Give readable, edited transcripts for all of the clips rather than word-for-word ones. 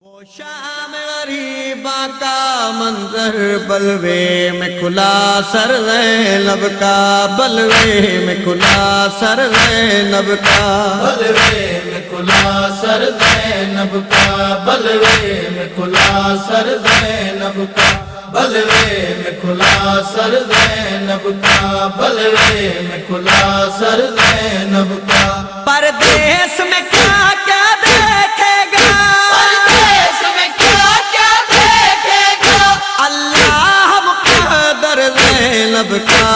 وہ شام غریبا کا منظر بلوے میں کھلا سر زینب کا، بلوے میں کھلا سر زینب کا، بلوے میں کھلا سر زینب کا، بلوے میں کھلا سر زینب کا، بلوے میں کھلا سر زینب کا، بلوے میں کھلا سر زینب کا۔ پردیس میں کیا کیا دیکھے گا، پردیس میں کیا کیا دیکھے گا، اللہ مقدر زینب کا،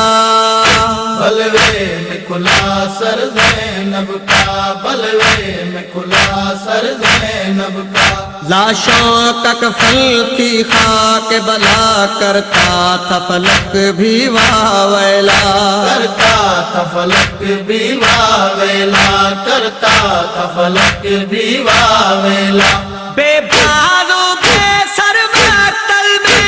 بلوے میں کھلا سر زینب کا، بلوے میں کھلا سر زینب کا۔ لاشوں کا کفن تھی خاک بلا، کرتا تھا فلک بھی واویلا، کرتا تھا فلک بھی واویلا، کرتا تھا فلک بھی واویلا۔ بے بازو بے سر معطل میں،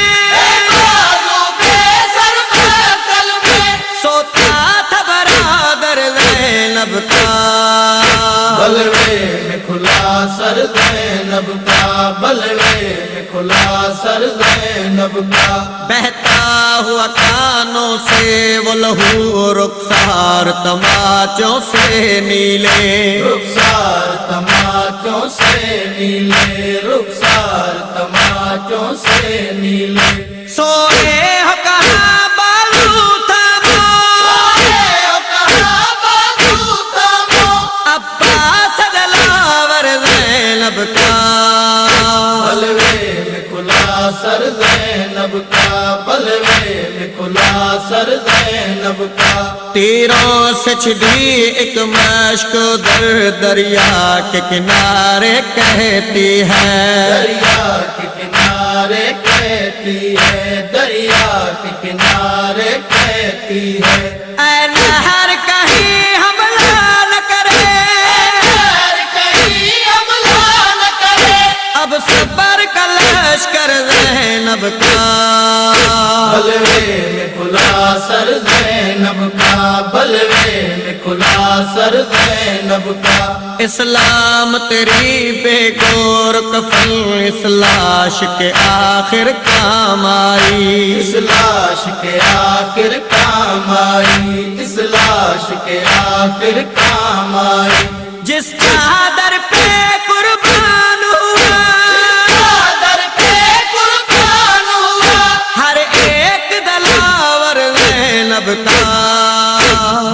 بازو بے سر معطل میں سوتا تھا برادر زینب کا، بلوے میں کھلا سر زینب کا، بلوے میں کھلا سر زینب کا۔ بہتا ہوا کانوں سے وہ لہو، رخسار تماچوں سے نیلے، رخسار تماچوں سے نیلے، رخسار تماچوں سے نیلے۔ سوئے ہو کہاں بالو تھامو، عباس دلاور زینب کا، بلوے میں کھلا سر زینب کا، بلوے میں کھلا سر زینب کا۔ تیروں سے چھڑی ایک مشک در دریا کے کنارے کہتی ہے، دریا کے کنارے کہتی ہے، دریا کے کنارے کہتی ہے۔ اے نہر کہیں حملہ نہ کرے، ہر کہیں حملہ نہ کرے، اب صبر کا لشکر زینب کا، بلوے میں کھلا سر زینب کا، بلوے میں کھلا سر زینب کا۔ اسلام تیری بے گور کفن، اس لاش کے آخر کام آئی، اس لاش کے آخر کام آئی، اس لاش کے آخر کام آئی۔ جس چادر پہ قربان ہوا، چادر پہ قربان ہوا، ہر ایک دلاور زینب کا،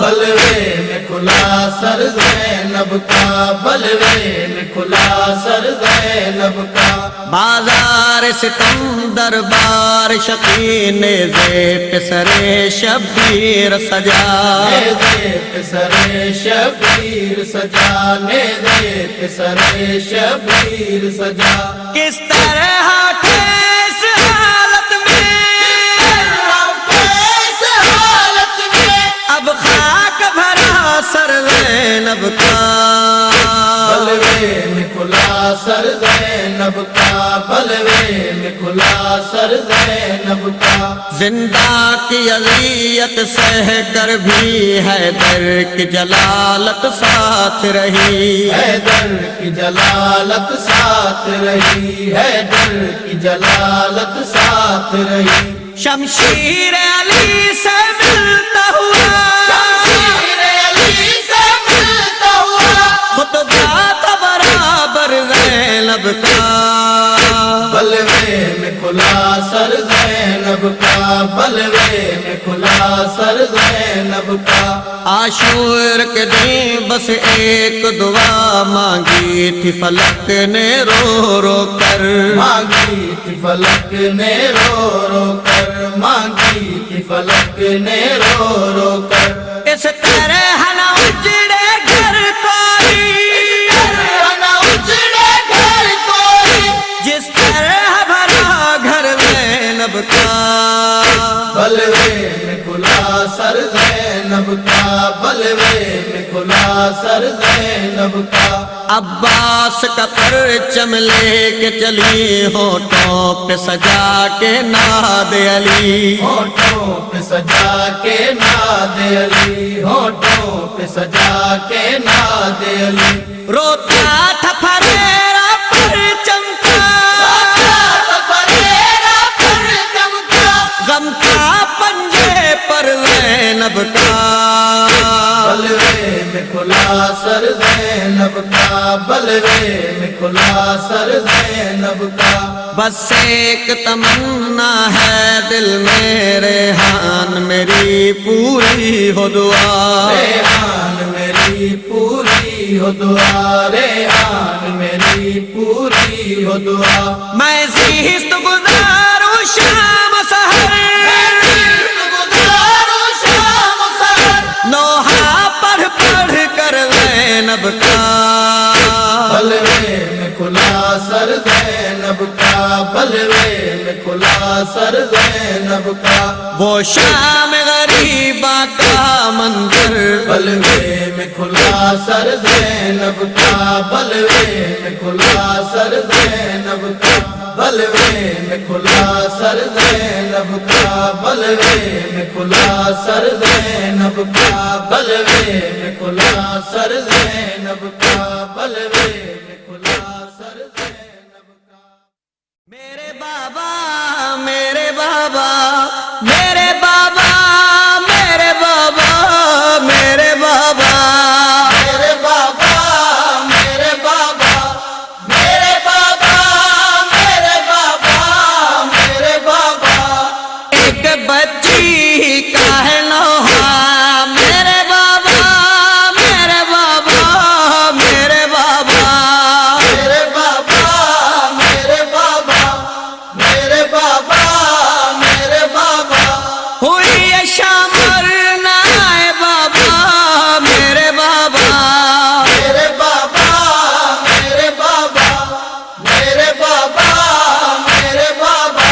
بلوے میں کھلا سر زینب کا، بلوے میں کھلا سر زینب کا۔ بازار ستم دربار شقی نیزے پہ سر شبیر سجا، نیزے پہ سر شبیر سجا، نیزے پہ سر شبیر سجا۔ کس طرح تھے اس حالت میں، اس حالت میں اب خاک بھرا سر زینب کا، بلوے میں کھلا سر زینب کا، بلوے میں کھلا سر زینب کا۔ زندہ کی اذیت سہ کر بھی حیدر کی جلالت ساتھ رہی، حیدر کی جلالت ساتھ رہی، حیدر کی جلالت ساتھ رہی۔ شمشیر علی سے ملتا ہوا، شمشیر علی سے ملتا ہوا، خطبہ تھا برابر زینب کا، بلوے میں کھلا سر زینب کا، بلوے میں کھلا سر زینب کا۔ عاشور کے دن بس ایک دعا مانگی تھی فلک نے رو رو کر، مانگی تھی فلک نے رو رو کر، مانگی تھی فلک نے رو رو کر۔ اس طرح نہ اجڑے گھر کوئی، نہ اجڑے گھر کوئی، جس طرح بھرا گھر زینب کا، بلوے میں کھلا سر زینب کا، بلوے میں کھلا سر زینب کا۔ عباس کا پرچم لے کے چلی، ہونٹوں پہ سجا کے ناد علی، ہونٹوں پہ سجا کے ناد علی، ہونٹوں پہ سجا کے ناد علی۔ روتا تھا پھریرا پرچم کا، کھلا سر زینب کا بس ایک تمنا ہے دل میں ریحان میری پوری ہو دعا ریحان میری پوری ہو دعا ریحان میری پوری ہو دعا میں زیست گزاروں شام سحر نوحہ پڑھ پڑھ کر زینب کا بلوے میں کھلا سر زینب کا بلوے میں کھلا سر زینب کا وہ شام غریبہ کا منظر بلوے میں کھلا سر زینب کا بلوے میں کھلا سر زینب کا بلوے میں کھلا سر زینب کا بلوے میں کھلا سر زینب کا بلوے میں کھلا سر زینب کا بلوے میں کھلا سر زینب کا میرے بابا میرے بابا میرے بابا میرے بابا میرے بابا میرے بابا میرے بابا میرے بابا میرے بابا میرے بابا ایک بچی کا ہے نوحہ میرے بابا میرے بابا میرے بابا میرے بابا میرے بابا میرے بابا میرے بابا ہوئی ہے شامر نائے بابا میرے بابا میرے بابا میرے بابا میرے بابا میرے بابا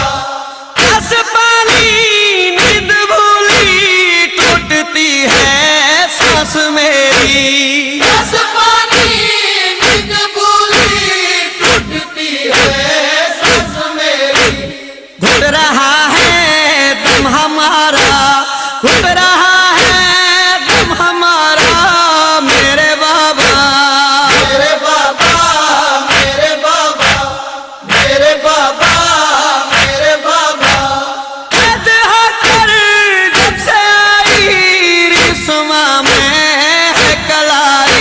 بس پانی نیند بھولی ٹوٹتی ہے سانس میری بس پانی نیند بھولی ٹوٹتی ہے سانس میری گھٹ رہا ہے دم ہمارا گھٹ رہا ہے دم ہمارا میرے بابا میرے بابا میرے بابا میرے بابا میرے بابا قید ہو کر جب سے آئی رسواں میں ہے کلائی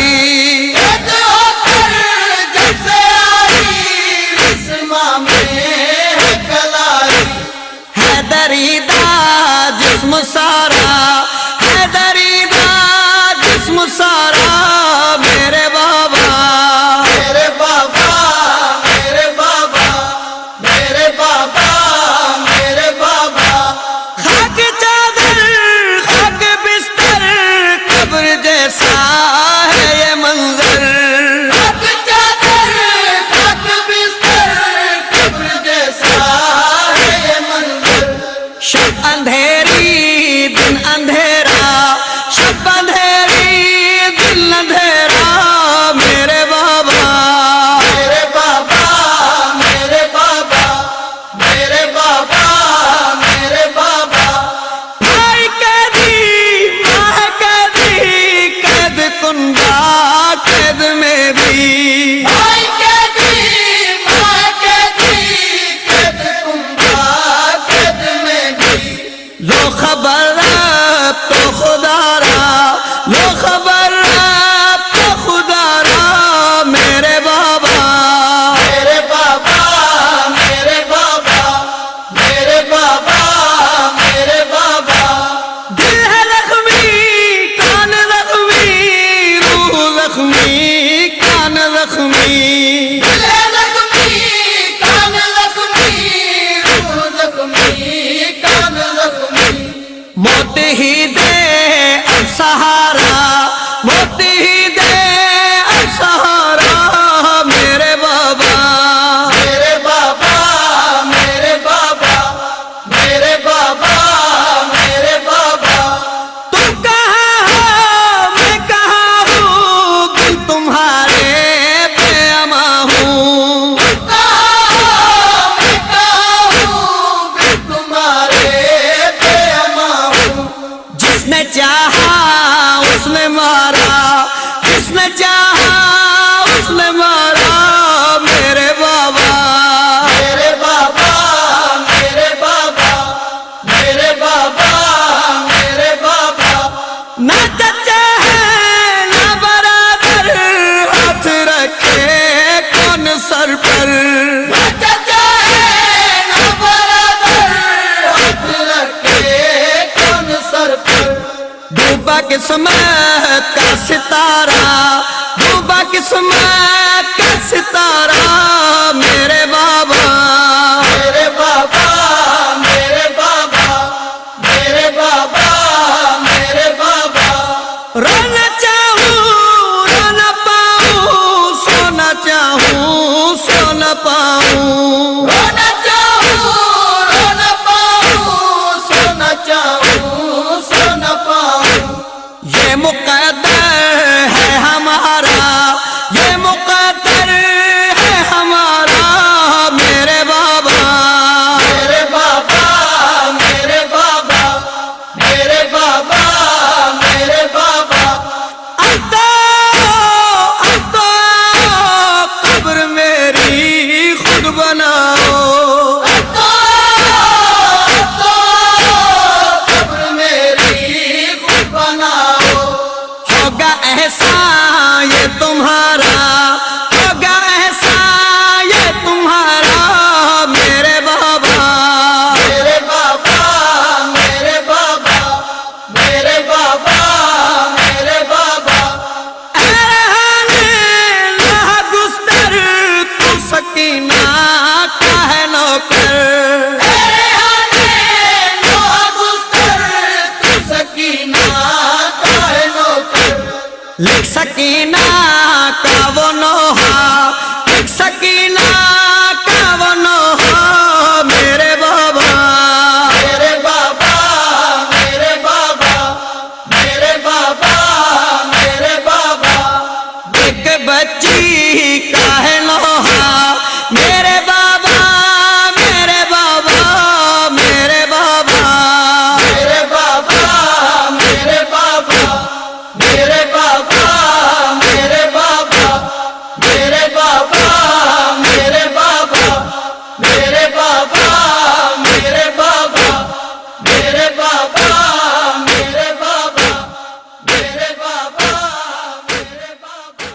ڈوبا قسمت کا ستارہ، ڈوبا قسمت کا ستارہ میرے بابا، میرے بابا، میرے بابا، میرے بابا، میرے بابا، رونا چاہوں رو نہ پاؤں، سونا چاہوں سو نہ پاؤں، رونا چاہوں رو نہ پاؤں، سونا چاہوں سو نہ پاؤں، یہ مقدر ہے ہمارا، یہ مقدر ہے ہمارا میرے بابا، میرے بابا، میرے بابا، میرے بابا، میرے بابا، اب تو قبر میری خود بناؤ، قبر میری خود بناؤ، ہوگا احسان یہ تمہارا، ہوگا احسان یہ تمہارا میرے بابا، میرے بابا، میرے بابا، میرے بابا، میرے بابا، نہ گستر تو سکینہ کا ہے نوکر، لکھ سکینہ کا وہ نوحہ، لکھ سکینہ کا وہ نوحہ میرے بابا، میرے بابا، میرے بابا، میرے بابا، میرے بابا، ایک بچی کا ہے نوحہ میرے بابا، میرے بابا، میرے بابا، میرے بابا، میرے بابا، میرے بابا، میرے بابا، میرے بابا، میرے بابا، میرے بابا، میرے بابا، میرے بابا، میرے بابا، میرے بابا، میرے بابا،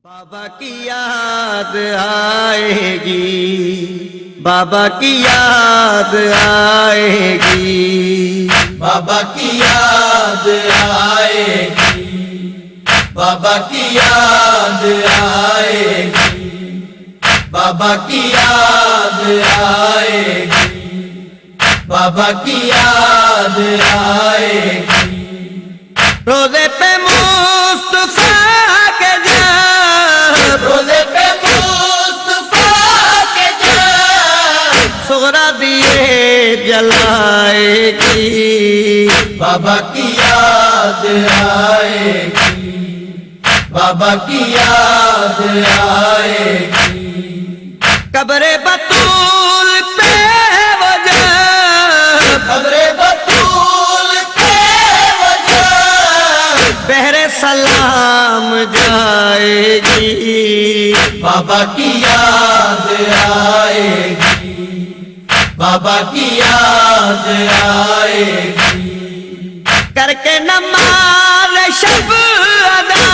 بابا کی یاد آئے گی، بابا کی یاد آئے گی، بابا کی یاد آئے گی، بابا کی یاد آئے گی، بابا کی یاد آئے گی، بابا کی یاد آئے گی، روزے پہ مصطفیٰ کے جب، روزے پہ مصطفیٰ کے جب، سغرا دیے جلائے گی، بابا کی یاد آئے گی، بابا کی یاد آئے گی، قبر بطول پہ وہ جب، قبر بطول پہ وہ جب، بہر سلام جائے گی، بابا کی یاد آئے گی، بابا کی یاد آئے گی، کر کے نماز شب ادا،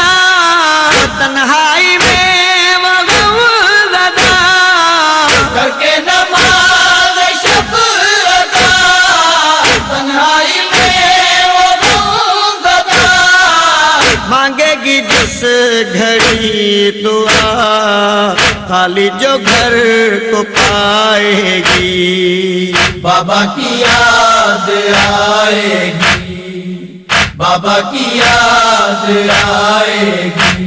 تنہائی میں وہ غم زدہ، کر کے نماز شب ادا، تنہائی میں وہ غم زدہ، مانگے گی جس گھڑی دعا، خالی جو گھر کو پائے گی، بابا کی یاد آئے گی، بابا کی یاد آئے گی،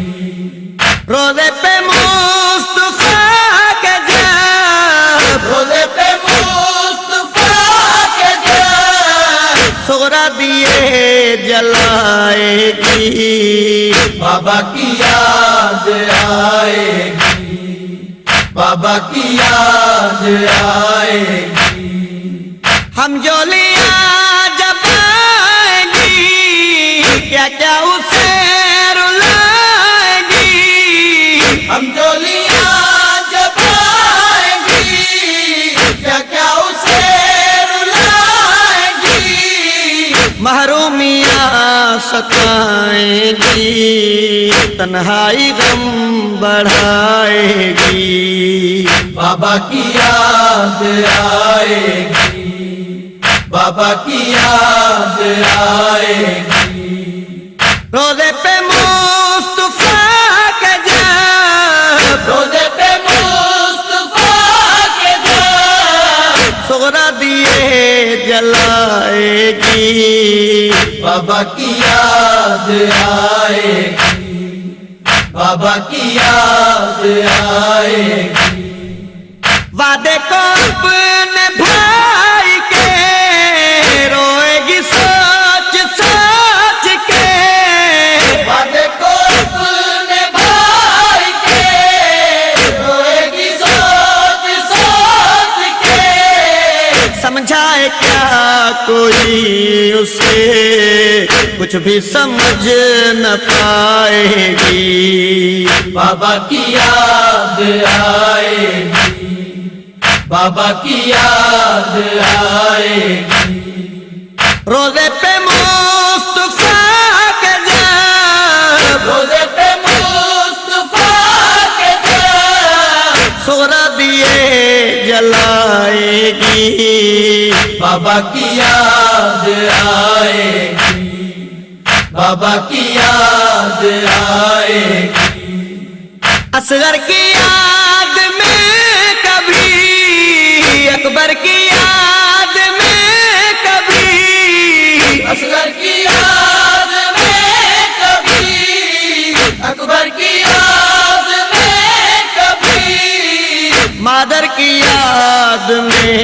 روزے پہ مصطفیٰ کے جب، روزے پہ مصطفیٰ کے جب، سغرا دیے جلائے گی، بابا کی یاد آئے گی، بابا کی یاد آئے گی، ہم جولیاں جب آئیں گی، کیا کیا اسے رلائیں گی، ہم جولیاں جب آئیں گی، کیا کیا اسے رلائیں گی، محرومیاں ستائیں گی، تنہائی غم بڑھائے گی، بابا کی یاد آئے گی، بابا کی یاد آئے گی روزے پہ مصطفیٰ کے جب روزے پہ مصطفیٰ کے جب سغرا دیے جلائے گی بابا کی یاد آئے گی بابا کی یاد آئے گی وعدے کو اپنے بھائی کے روئے گی سوچ سوچ کے وعدے کو اپنے بھائی کے روئے گی سوچ سوچ کے سمجھائے کیا کوئی اسے کچھ بھی سمجھ نہ پائے گی بابا کی یاد آئے گی بابا کی یاد آئے گی روزے پہ مصطفیٰ کے جب روزے پہ مصطفیٰ کے جب سغرا دیے جلائے گی بابا کی یاد آئے گی بابا کی یاد آئے گی اصغر کی یاد میں کبھی اکبر کی یاد میں کبھی اصغر کی یاد میں کبھی اکبر کی یاد میں کبھی مادر کی یاد میں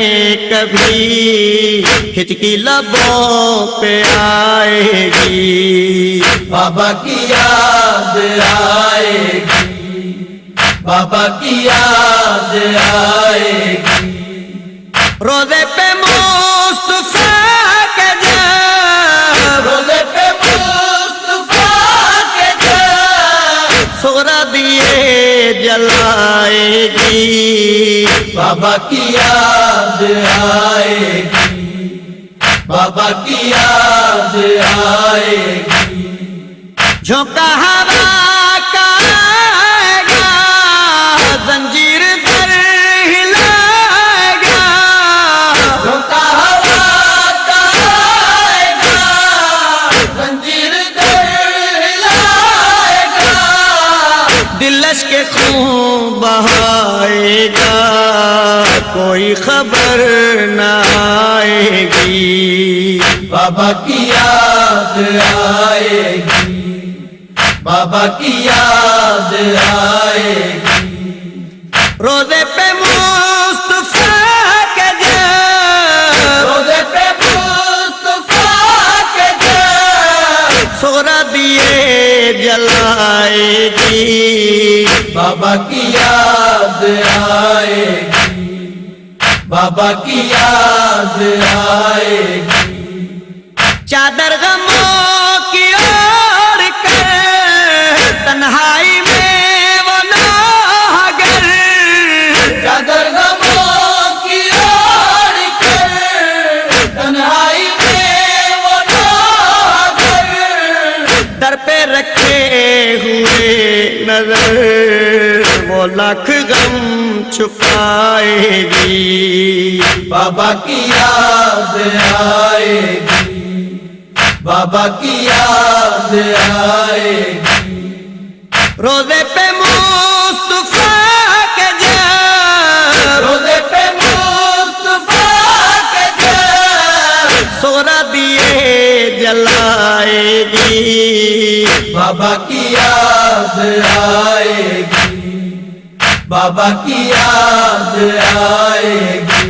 کبھی ہچکی لبوں پہ آئے گی بابا کی یاد آئے گی بابا کی یاد آئے گی روزے پہ مصطفیٰ کے جب روزے پہ مصطفیٰ کے جب سغرا دیے جلائے گی بابا کی یاد آئے گی بابا کی یاد آئے گی جھونکا ہوا کا آئے گا زنجیر در ہلائے گا جھونکا ہوا کا آئے گا زنجیر در ہلائے گا دلش کے خون بہائے گا کوئی خبر نہ آئے گی بابا کی یاد آئے گی بابا کی یاد آئے گی روزے پہ مصطفیٰ کے جب روزے پہ مصطفیٰ کے جب سغرا دیے جلائے گی بابا کی یاد آئے گی بابا کی یاد آئے گی چادر غموں کی اوڑھ کر تنہائی میں وہ ناگر چادر غموں کی اوڑھ کر تنہائی میں وہ ناگر در پہ رکھے ہوئے نظر وہ لاکھ غم چھپائے گی بابا کی یاد آئے گی بابا کی یاد آئے گی روزے پہ مصطفیٰ کے جب روزے پہ مصطفیٰ کے جب سغرا دیے جلائے گی بابا کی یاد آئے گی بابا کی یاد آئے گی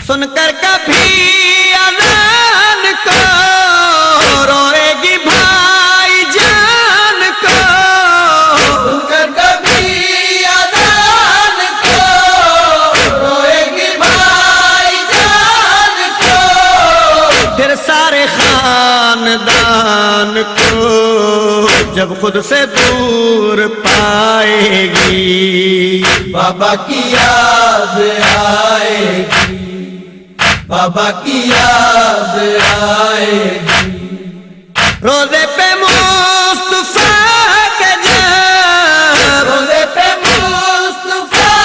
سن کر کبھی اذان کو روئے گی بھائی جان کو سن کر کبھی اذان کو روئے گی بھائی جان کو پھر سارے خاندان کو جب خود سے دور پائے گی بابا کی یاد آئے گی بابا کی یاد آئے گی روزے پہ مصطفیٰ کے جب روزے پہ مصطفیٰ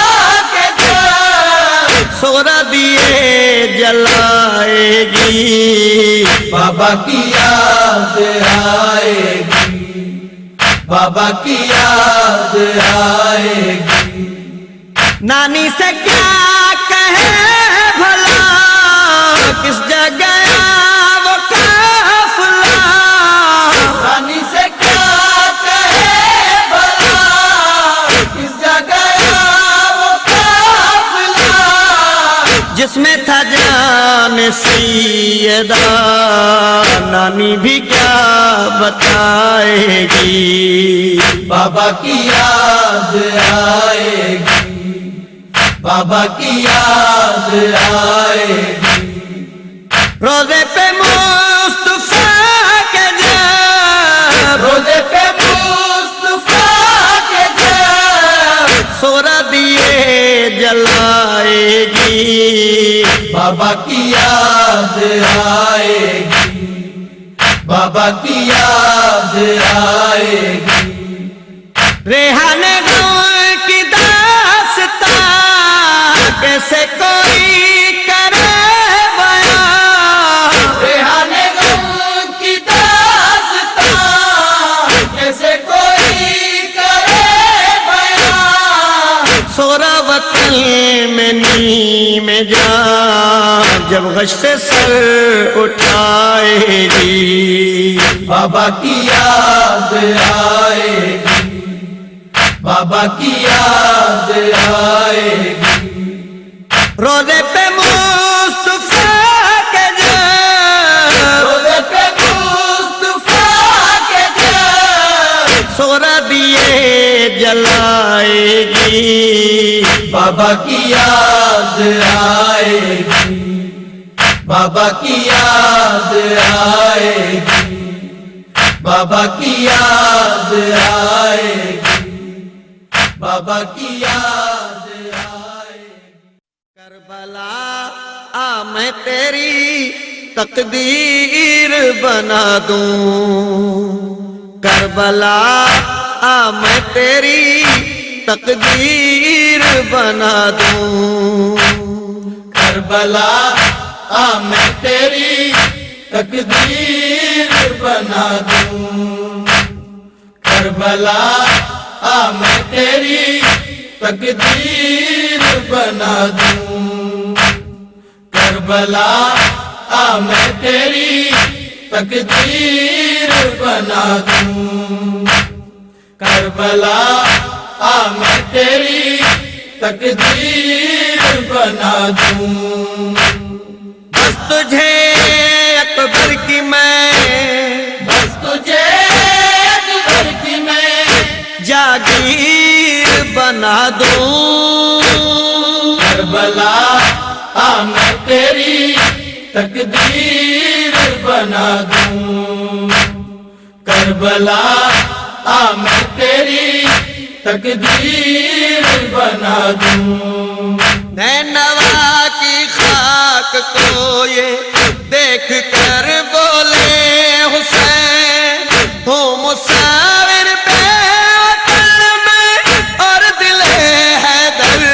کے جب سغرا دیے جلائے گی بابا کی یاد آئے گی بابا کی یاد آئے گی نانی سے کیا کہے بھلا کس جگہ وہ قافلہ نانی سے کیا کہے بھلا کس جگہ وہ قافلہ جس میں تھا جان سیدہ نانی بھی کیا بتائے گی بابا کی یاد آئے گی بابا کی یاد آئے گی روزے پہ مصطفیٰ کے جب روزے پہ مصطفیٰ کے جب سورہ دیے جلائے گی بابا کی یاد آئے گی بابا کی یاد آئے گی ریحان غم کی داستان کیسے کوئی کرے بیان ریحان غم کی داستان کیسے کوئی کرے بیان سورہ وطن میں نیم جان جب غش سے سر اٹھائے گی بابا کی یاد آئے گی بابا کی یاد آئے گی روزے پہ مصطفیٰ کے جب روزے پہ مصطفیٰ کے جب سورہ دیے جلائے گی بابا کی یاد آئے گی بابا کی یاد آئے گی بابا کی یاد آئے گی بابا کی یاد آئے گی کربلا آ میں تیری تقدیر بنا دوں کربلا آ میں تیری تقدیر بنا دوں کربلا آ میں تیری تقدیر بنا دوں کربلا آ میں تیری تقدیر بنا دوں کربلا آ میں تیری تقدیر بنا دوں کربلا آ میں تیری تقدیر بنا دوں بس تجھے اکبر کی میں بس تجھے اکبر کی میں جاگیر بنا دوں کربلا آ میں تیری تقدیر بنا دوں کربلا آ میں تیری تقدیر بنا دوں نینوا کی خاک کو یہ دیکھ کر بولے حسین ہوں مسافر بے وطن میں اور دل حیدر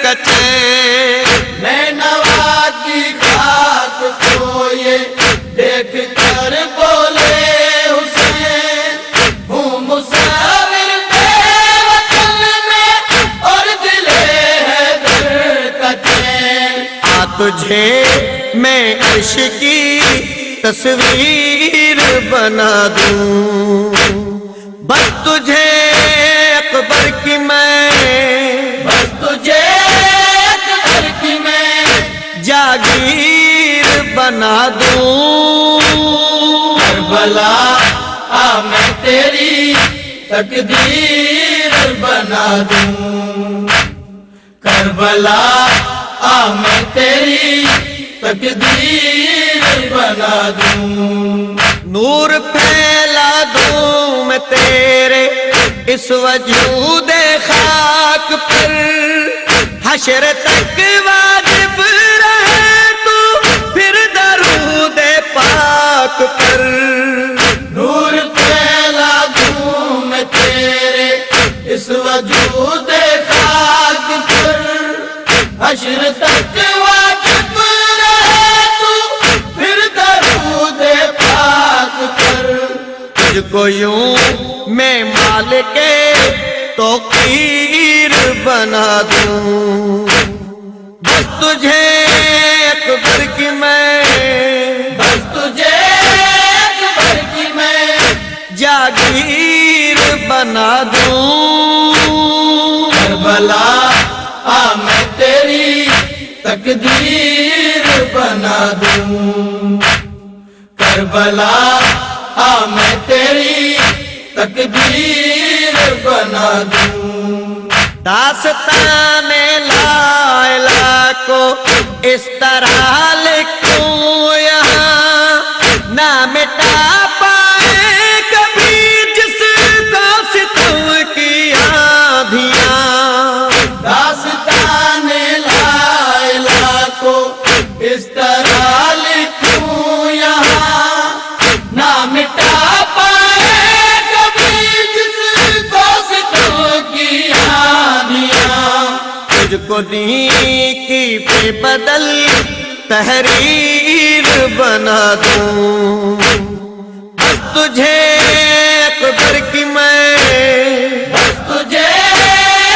کا چین نینوا کی خاک کو یہ دیکھ کر بولے حسین ہوں مسافر بے وطن میں اور دل حیدر کا چین آ تجھے میں عرش کی تصویر بنا دوں بس تجھے اکبر کی میں بس تجھے اکبر کی میں جاگیر بنا دوں کربلا آ میں تیری تقدیر بنا دوں کربلا آ میں تیری تقدیر بنا دوں نور پھیلا دوں میں تیرے اس وجود خاک پر حشر تک واجب رہے تو پھر درود پاک پر نور پھیلا دوں میں تیرے اس وجود خاک پر حشر تک واجب رہے کو یوں میں مالک توقیر بنا دوں، بس تجھے اکبر کی میں، بس تجھے اکبر کی میں جاگیر بنا دوں، کربلا میں تیری تقدیر بنا دوں، کربلا میں تیری تقدیر بنا دوں، داستان لائلا کو اس طرح لکھوں یہاں نہ مٹا پائے کبھی جس داستان کی آندھیاں، داستان لائلا کو اس طرح لکھوں یہاں نہ مٹا پائے کبھی جس داستان کی آندھیاں، تجھ کو نیکی پہ بدل تحریر بنا دوں، بس تجھے اکبر کی میں، بس تجھے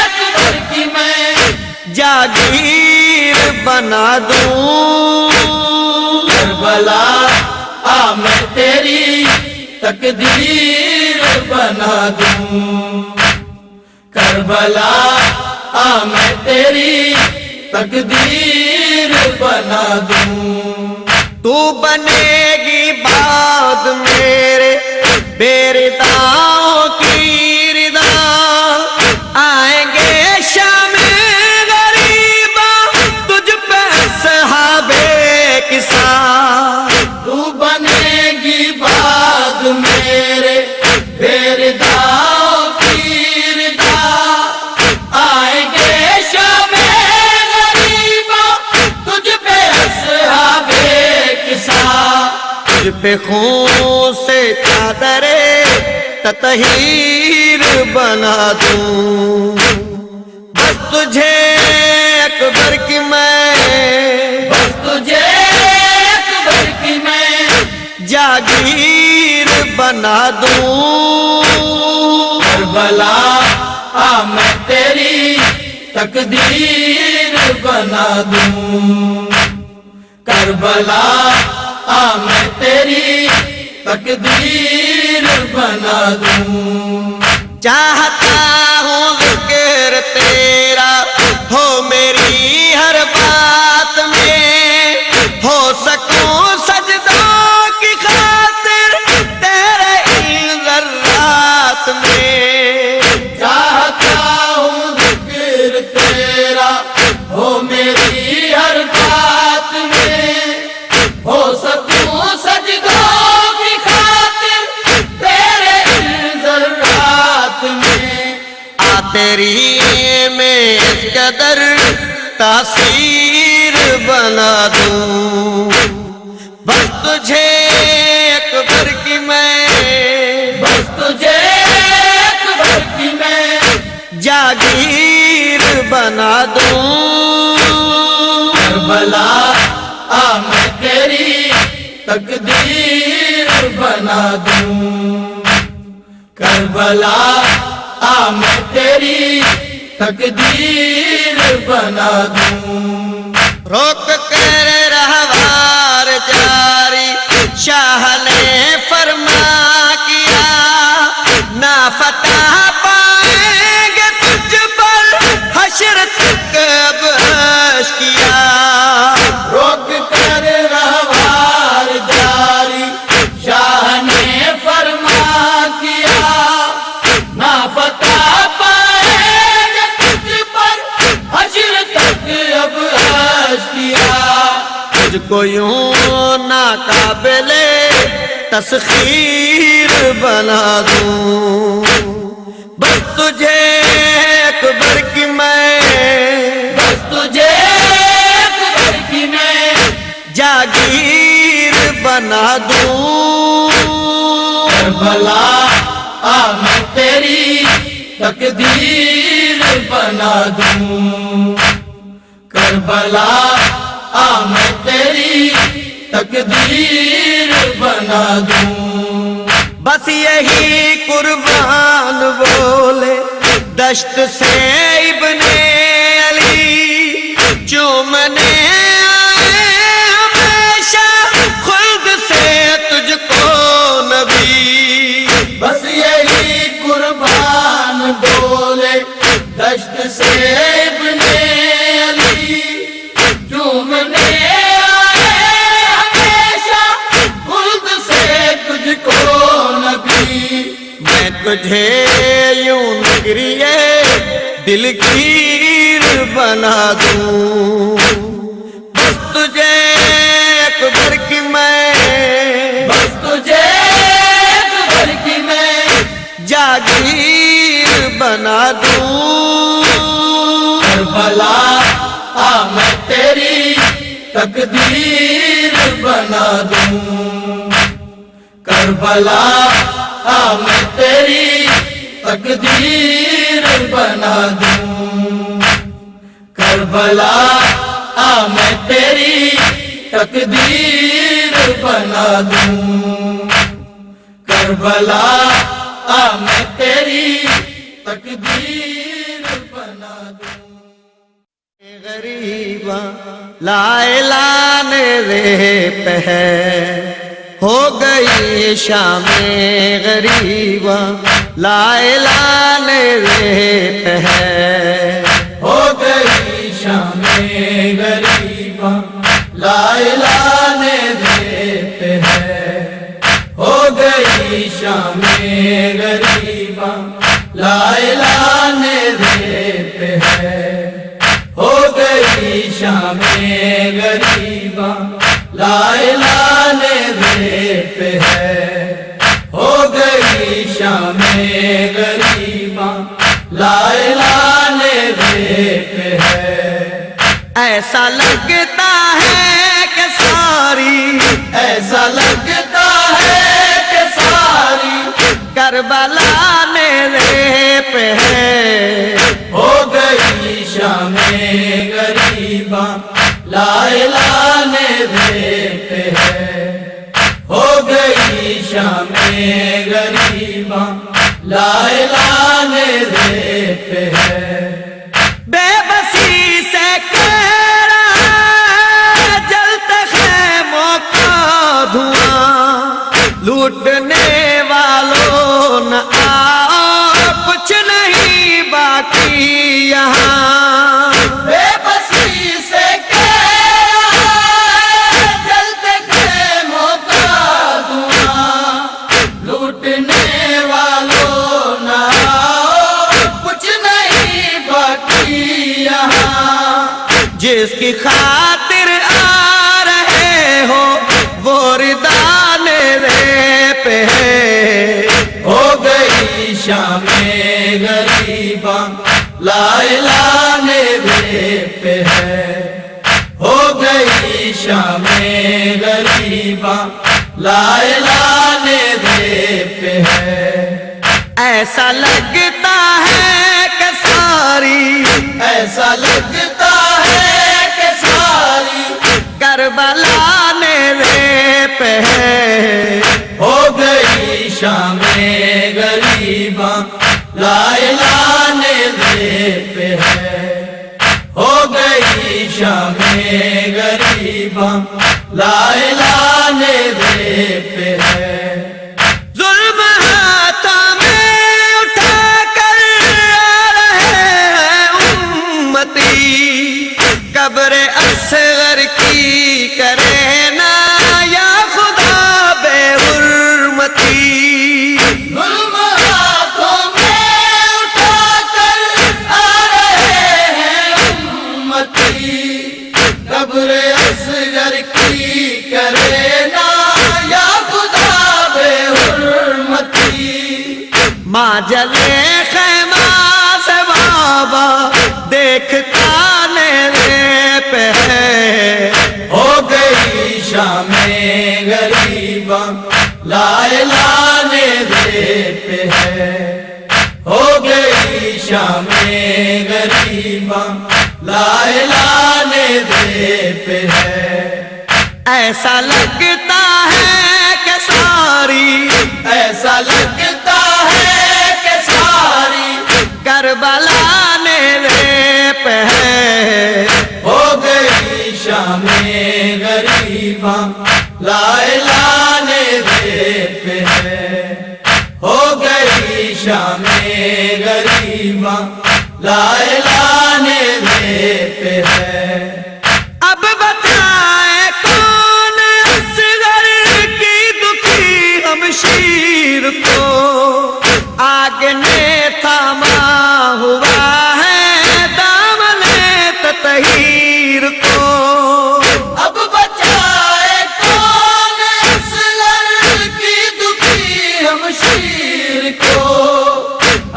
اکبر کی میں جاگیر بنا دوں، کربلا میں تیری تقدیر بنا دوں، کربلا میں تیری تقدیر بنا دوں، تو بنے گی بعد میرے بے رداؤں کی ردا، آئیں گے شام غریبا تجھ پہ صحابے کسا، تو بنے گی بعد میرے بے رداؤں کی ردا، آئیں گے شام غریبا تجھ پہ اصحاب کسا، تجھ پہ خون سے چادر تطہیر بنا دوں، بس تجھے اکبر کی میں، بس تجھے اکبر کی میں جاگیر بنا دوں، کربلا میں تیری تقدیر بنا دوں، کربلا میں تیری تقدیر بنا دوں، چاہتا ہوں ذکر تیرا ہو میری ہر بات میں، ہو سکوں سجدوں کی خاطر تیرے ان ذرات میں، چاہتا ہوں ذکر تیرا ہو میری ہر بات میں، ہو سکوں سجدوں کی خاطر تیرے ان ذرات میں، تیری میں اس قدر تاثیر بنا دوں، بس تجھے اکبر کی میں، بس تجھے اکبر کی میں جاگیر بنا دوں، کربلا میں تیری تقدیر بنا دوں، کربلا میں تیری تقدیر بنا دوں، روک کر رہوار جاری شاہ نے فرما کیا، نہ فتح پائیں گے تجھ پر حشر تک اب عیش کیا، روک کر رہوار جاری شاہ نے فرما کیا، نہ فتح پائیں گے تجھ پر حشر تک اب عیش کیا، تجھ کو یوں ناقابل تسخیر بنا دوں، بس تجھے اکبر کی میں، بس تجھے اکبر کی میں جاگیر بنا دوں، کربلا میں تیری تقدیر بنا دوں، کربلا میں تیری تقدیر بنا دوں، بس یہی قربان بولے دشت سے ابن علی چومنے آئے ہمیشہ خلد سے تجھ کو نبی بس یہی قربان بولے دشت سے ابن علی چومنے آئے ہمیشہ خلد سے تجھ کو نبی میں تجھے یوں نگریے دلگیر بنا دوں بس تجھے اکبر کی میں بس تجھے اکبر کی میں جاگیر بنا دوں کربلا میں تیری تقدیر بنا دوں کربلا میں تیری تقدیر بنا دوں کربلا میں تیری تقدیر بنا دوں کربلا میں تیری تقدیر بنا دوں غریباں لا اعلان رہ پہ ہو گئی شام غریباں لا اعلان رہ پہ ہو گئی شام غریباں لا اعلان دیتے ہیں ہو گئی شام غریباں لا اعلان دیتے ہیں ہو گئی شام غریباں لا اعلان دیتے ہیں ہو گئی شام غریباں لا اعلان دیتے ہیں ایسا لگتا ہے کہ ساری ایسا لگتا ہے کہ ساری کربلا میرے پہ ہے ہو گئی شام غریباں لا اعلان دیتے ہیں ہو گئی شام غریباں لا اعلان دیتے ہیں بے بسی سے کہہ رہا جلتے خیموں کا دھواں لوٹنے والوں نہ آؤ کچھ نہیں باقی یہاں بے بسی سے کہہ رہا جلتے خیموں کا دھواں لوٹنے والوں نہ کچھ نہیں باقی یہاں جس کی خاطر آ رہے ہو وہ ردان رے پہ ہے ہو گئی شام غریباں لا اعلان دیتے ہیں ہو گئی شام غریباں لا اعلان دیتے ہیں ایسا لگتا ہے کہ ساری ایسا لگتا ہے کہ ساری کربلا میرے پہ ہے ہو گئی شام غریباں لا اعلان دیتے ہیں ہو گئی شام غریباں لا اعلان دیتے ہیں ظلم ہاتھوں میں اٹھا کر آ رہے ہیں امتی قبر اصغر کی کرے نا یا خدا بے حرمتی ظلم ہاتھوں میں اٹھا کر آ رہے ہیں امتی قبر اصغر کی کرے نا یا خدا بے حرمتی ماں جلے خیمہ سے بابا دیکھتا میرے پہ ہے ہو گئی شام غریباں لا اعلان دیتے ہیں ہو گئی شام غریباں لا اعلان دیتے ہیں ایسا لگتا ہے کہ ساری ایسا لگتا ہے کہ ساری کربلا میرے پہ ہے ہو گئی شام غریباں لا اعلان دے پہ ہے ہو گئی شام غریباں لا اعلان دے پہ ہے اب بتائے کون اصغر کی دکھی ہمشیر کو آگ نے تھاما ہوا ہے دامن تطہیر کو اب بچائے کون اصغر کی دکھی ہمشیر کو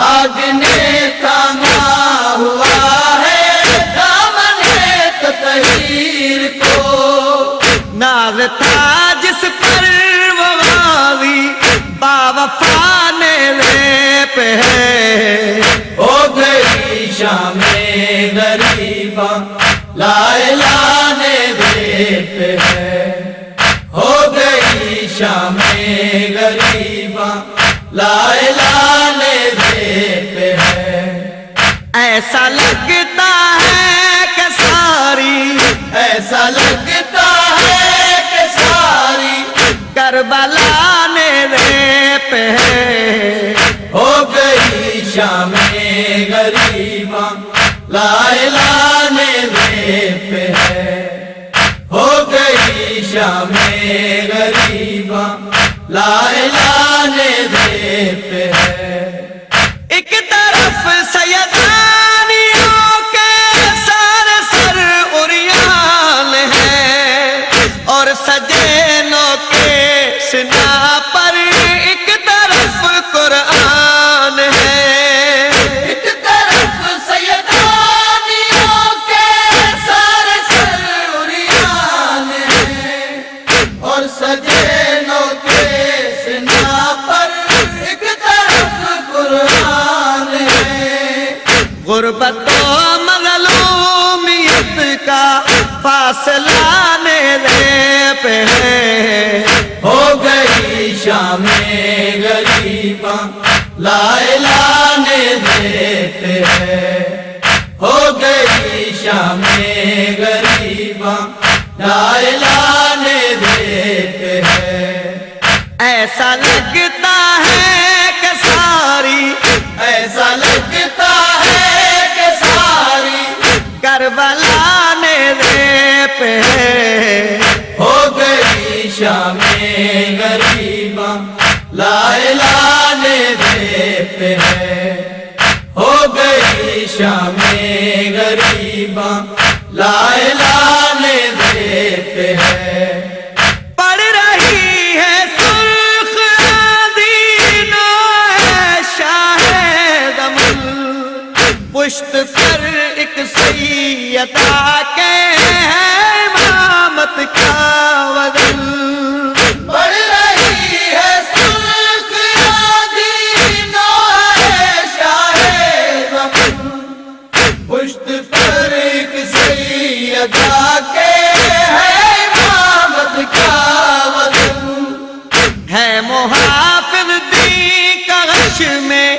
آگ نے تھاما ہوا ہے دامن تطہیر کو ناز تھا جس پر وہ واوی باوفا میرے پہ ہے ہو گئی شام غریباں لا اعلان دے پہ ہے ہو گئی شام غریباں لا اعلان دے پہ ہے ایسا لگتا ہے کہ ساری ایسا لگتا ہے کہ ساری کربلا میرے پہ ہے ہو گئی شام غریباں لا اعلان دے پہ ہے ہو گئی شام غریباں لا اعلان دے پہ ہے ایک طرف سیدانیوں کے سر سر عریان ہے اور سجینوں کے سنا پر ایک طرف قرآن ہے ایک طرف سیدانیوں کے سر سر عریان ہے اور سجینوں کے سنا پر ایک طرف قرآن ہے غربت و مظلومیت کا فاصلہ میرے پہ ہے ہو گئی شام غریباں لا اعلان دے پہ ہے ہو گئی شام غریباں لا اعلان دے پہ ہے ایسا لگتا ہے کہ ساری ایسا لگتا ہے کہ ساری کربلا میرے پہ ہے ہو گئی شام غریباں لا اعلان دے پہ ہے ہو گئی شام غریباں لا اعلان دے پہ ہے پڑ رہی ہے سرخ دینوں ہے شاہ دمن پشت پر ایک سیدہ کے ہے امامت کا وزن بڑھ رہی ہے سرخ دینوں ہے شاہ زمن پشت پر ایک سیدہ کے ہے امامت کا وزن ہے محافظ دی کا غش میں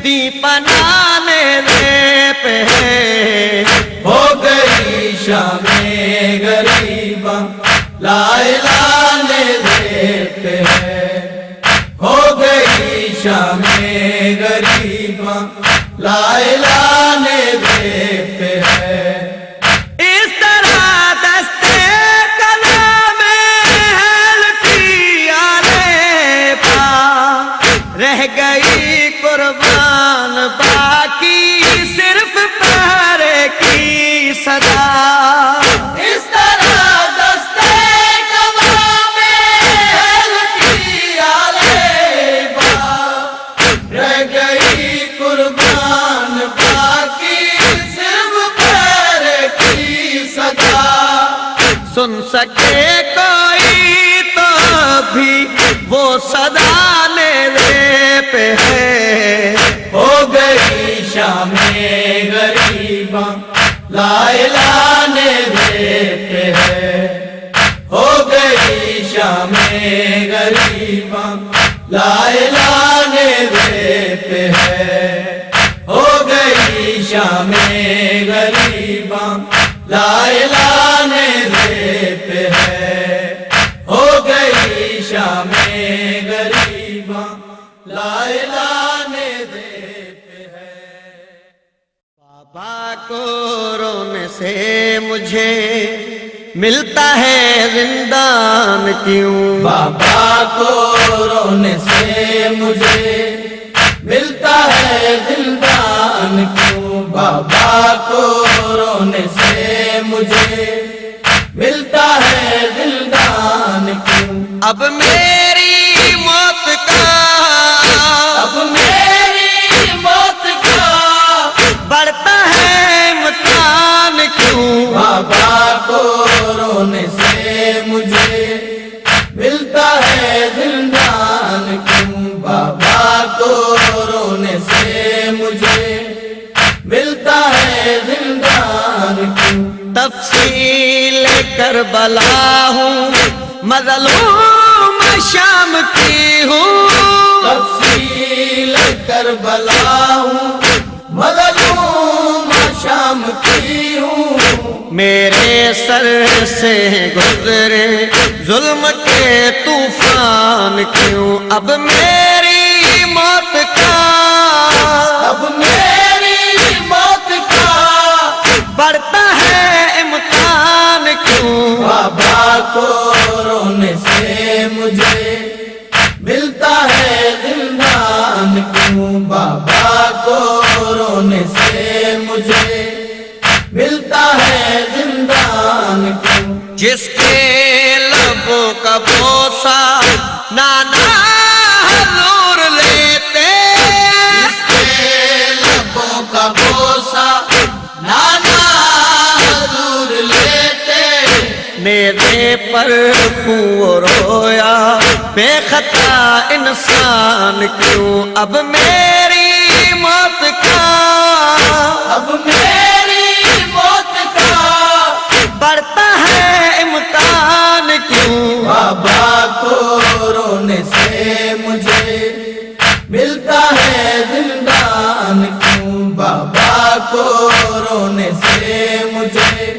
دی پناہ میرے پہ ہے ہو گئی شام غریباں لا اعلان دے پہ ہے ہو گئی شام غریباں لا اعلان دے پہ ہے اس طرح دستے کلام ہے لٹی آلے پا رہ گئی قربان باقی صرف پہرے کی صدا اس طرح دستے کلام ہے لٹی آلے پا رہ گئی قربان باقی صرف پہرے کی صدا سن سکے کوئی تو بھی وہ صدا میرے پہ ہے ہو گئی شام غریباں لا اعلان دے پہ ہے ہو گئی شام غریباں لائے لانے دے پہ ہے، ہو گئی شام غریباں لائے لانے دے پہ ہے، ہو گئی شام غریباں لائے لانے دے پہ ہے۔ بابا کو رونے سے مجھے ملتا ہے زندان کیوں، بابا کو رونے سے مجھے ملتا ہے زندان کیوں، بابا کو رونے سے مجھے ملتا ہے زندان کیوں، اب میری موت کا، اب میری موت کا بڑھتا ہے امکان کیوں، بابا کو رونے سے مجھے ملتا ہے زندان کیوں، بابا کو رونے سے مجھے ملتا ہے زندان کیوں، تفصیل کربلا ہوں، مظلوم شام کی ہوں، تفصیل کربلا ہوں، مظلوم شام کی ہوں، میرے سر سے گزرے ظلم کے طوفان کیوں، اب میری موت کا، اب میری موت کا بڑھتا ہے امکان کیوں، بابا کو رونے سے مجھے ملتا ہے زندان کیوں، بابا کو رونے سے مجھے ملتا ہے زندان کیوں، جس کے لبوں کا بوسہ نانا حضور لیتے، جس کے لبوں کا بوسہ نانا حضور لیتے، میرے پر خوں رویا بے خطا انسان کیوں، اب میری موت کا، اب میری موت کا بڑھتا ہے امکان کیوں، بابا کو رونے سے مجھے ملتا ہے زندان کیوں، بابا کو رونے سے مجھے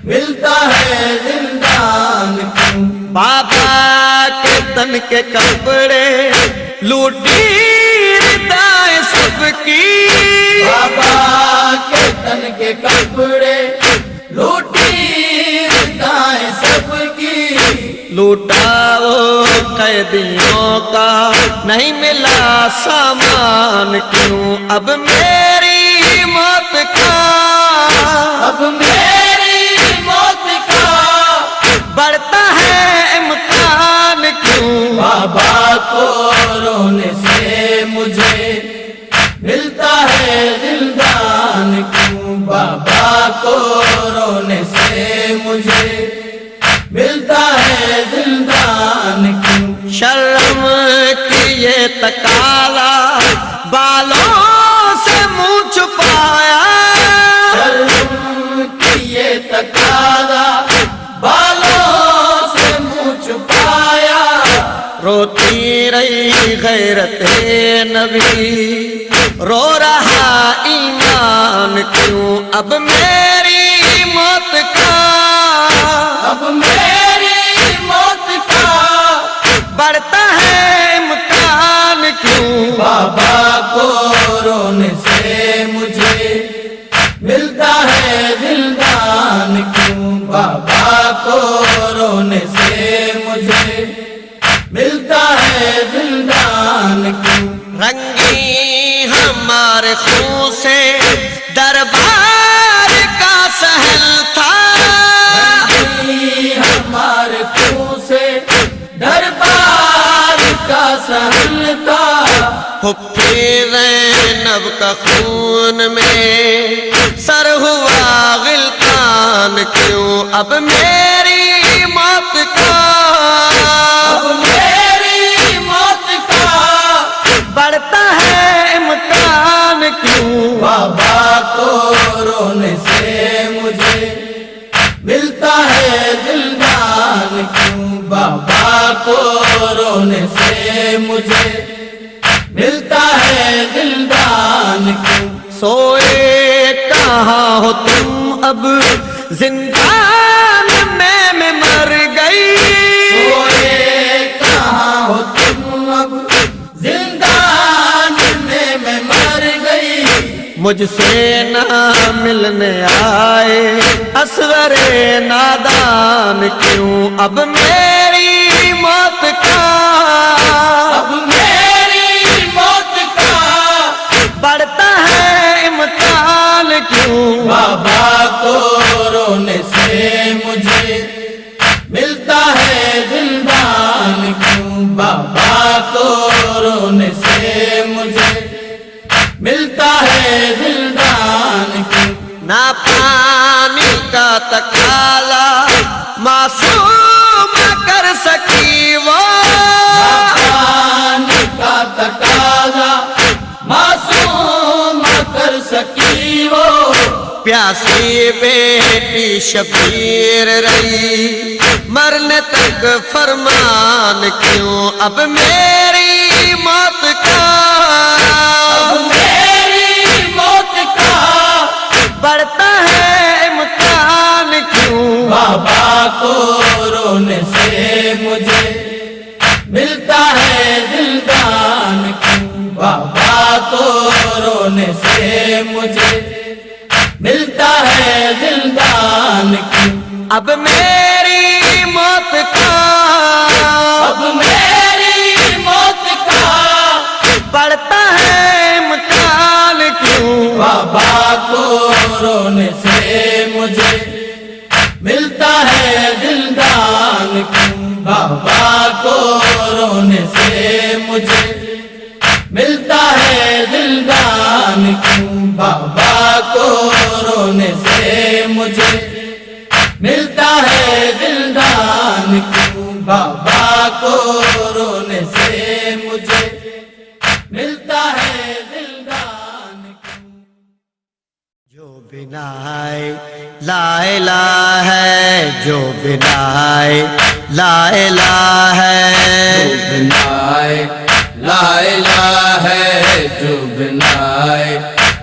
ملتا ہے زندان کیوں، بابا کے تن کے کپڑے لوٹی ردائیں سب کی، بابا کے تن کے کپڑے لوٹی ردائیں سب کی، لوٹا وہ قیدیوں کا نہیں ملا سامان کیوں، اب میری موت کا، اب میری موت کا بڑھتا ہے امکان کیوں، بابا کو رونے سے مجھے ملتا ہے زندان کیوں، بابا کو رونے سے مجھے ملتا ہے زندان کیوں، شرم کی یہ تکالا بالوں سے منہ چھپایا، شرم کی یہ تقاضا بالوں سے منہ چھپایا، روتی رہی غیرت نبی، رو رہا ایمان کیوں، اب میری موت کا، اب میری موت کا بڑھتا ہے امکان کیوں، بابا کو رونے سے مجھے ملتا ہے زندان کیوں، بابا کو رونے سے مجھے ملتا ہے زندان کیوں، رنگی ہمارے خون سے دربار کا سہل تھا، ہمارے خون سے دربار کا سہل تھا، پھپھی زینب کا خون میں سر ہوا غلطان کیوں، اب میری موت کا، اب میری موت کا بڑھتا ہے امکان کیوں، بابا کو رونے سے مجھے ملتا ہے زندان کیوں، بابا کو رونے سے مجھے ملتا ہے زندان کیوں؟ سوئے کہاں ہو تم اب زندان میں مر گئی؟ سوئے کہاں ہو تم اب زندان میں مر گئی؟ مجھ سے نہ ملنے آئے اصغر نادان کیوں؟ اب میری موت کا، اب میری موت کا بڑھتا ہے امتحان کیوں؟ بابا کو رونے سے مجھے ملتا ہے زندان کیوں؟ بابا کو رونے سے مجھے ملتا ہے زندان کیوں؟ نہ پانی کا تقاضا معصوم کر سکی وہ، پانی کا تقاضا معصوم کر سکی وہ، پیاسی بیٹی شبیر رہی مرنے تک فرمان کیوں؟ اب میری موت کا، اب میری موت کا بڑھتا ہے امتحان کیوں؟ بابا کو رونے سے مجھے ملتا ہے زندان کیوں؟ بابا کو رونے سے مجھے ملتا ہے زندان کیوں؟ اب میری موت کا، اب میری موت کا بڑھتا ہے امتحان کیوں؟ بابا کو رونے سے مجھے ملتا ہے زندان کیوں؟ بابا کو رونے سے مجھے ملتا ہے زندان کیوں؟ بابا کو رونے سے مجھے ملتا ہے زندان کیوں؟ بابا کو رونے سے مجھے ملتا ہے زندان کیوں؟ جو بنائے لا الہ ہے، جو بنائے لا الہ ہے، بنائے لا الہ ہے، جو بنائے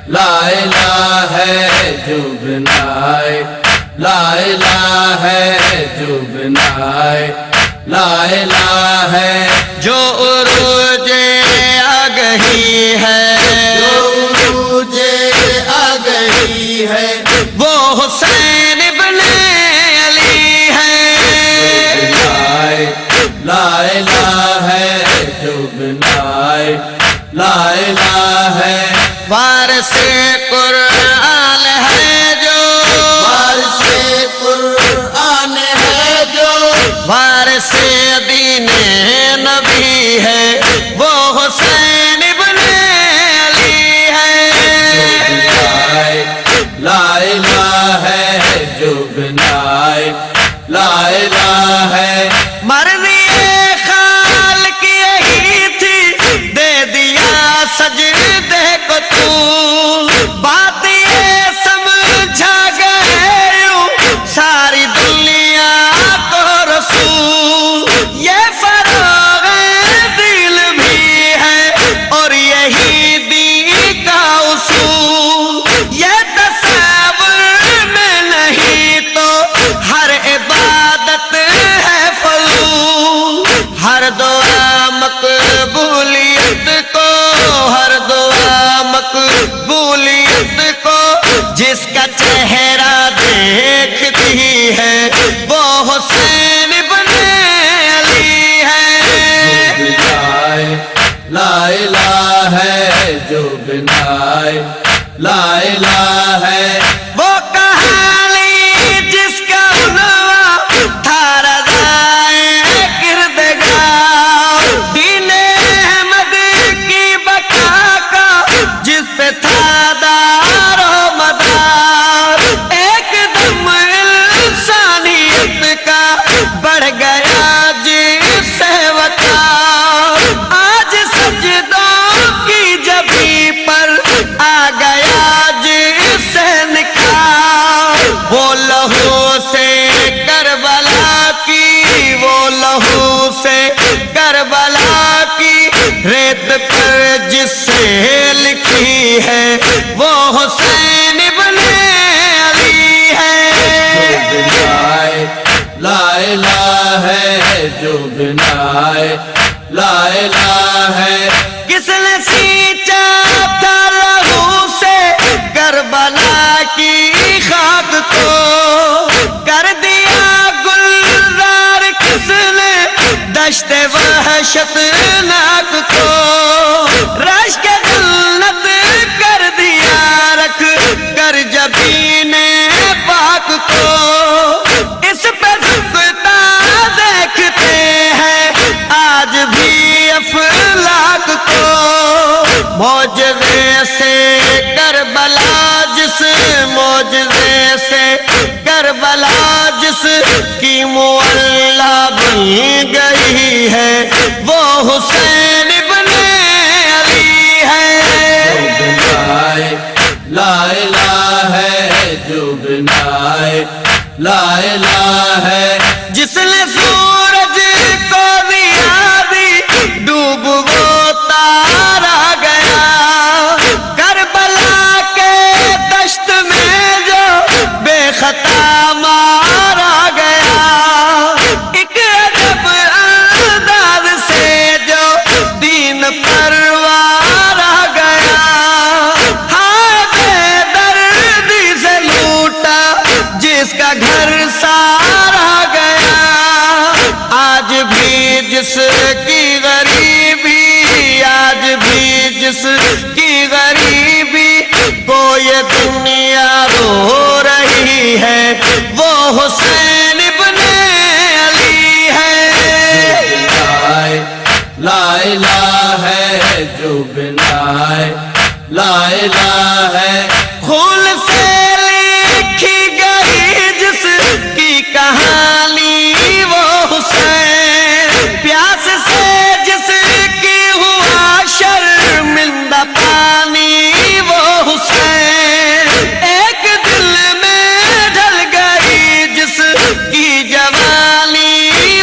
لا الہ ہے، جو بنائے لا الہ ہے، جو بنائے لا الہ ہے، جو عروج آگہی ہے، جو عروج آگہی ہے، وہ حسین ابن علی ہے، بنائے لا الہ ہے، جو بنائے لا الہ ہے، وارث قرآن ہے جو، وارث قرآن ہے جو، وارث دین نبی ہے، وہ حسین ابن علی ہے، بنائے لا الہ ہے، جو بنائے لا الہ ہے، مرضی خالق یہی تھی دے دیا سجدے کو تو، بات یہ سمجھا گئے یوں ساری دنیا کو رسول، یہ فروغ دل بھی ہے اور یہی دین کا اصول، یہ تصور میں نہیں تو ہر عبادت ہے فضول، ہر دعا مقبولیت کو، ہر دعا مقبولیت کو، جس کا چہرہ دیکھتی ہے وہ حسین ابن علی ہے، بنائے لا الہ ہے، جو بنائے لا الہ ہے، وہ کہانی جس کا عنوان تھا رضائے کردگار، دین احمد کی بقا کا جس پہ تھا دار و مدار، ایک دم انسانیت کا بڑھ گیا جس سے وقار، آج سجدوں کی جبی پر آ گیا جس حسین ابن علی ہے۔ لا الہ ہے جو بنائے لا الہ ہے، کس نے سینچا تھا لہو سے کربلا کی خاک کو، کر دیا گلزار کس نے دشت وحشت ناک کو، رشک جنت کر دیا رکھ کر جبین پاک کو، اس پہ جھکتا دیکھتے ہیں آج بھی افلاک کو، معجزے سے کربلا جس معجزے سے کربلا جس کی معلّہ بن گئی ہے وہ حسین ابن علی ہے۔ لا الہ ہے جو بنائے لا الہ ہے، جس نے سورج کو دیا دی ڈوب وہ تارا گیا، کربلا کے دشت میں جو بے خطا مارا گیا، ایک عجب انداز سے جو دین پروار آ گیا، ہائے بے دردی سے لوٹا جس کا گھر سارا گیا، آج بھی جس کی غریبی آج بھی جس کی غریبی کو یہ دنیا رو رہی ہے وہ حسین ابن علی ہے۔ لا الہ ہے جو بنائے لا الہ ہے، خون سے لکھی گئی جس کی کہانی وہ حسین، پیاس سے جس کی ہوا شرمندہ پانی وہ حسین، ایک دل میں ڈھل گئی جس کی جوانی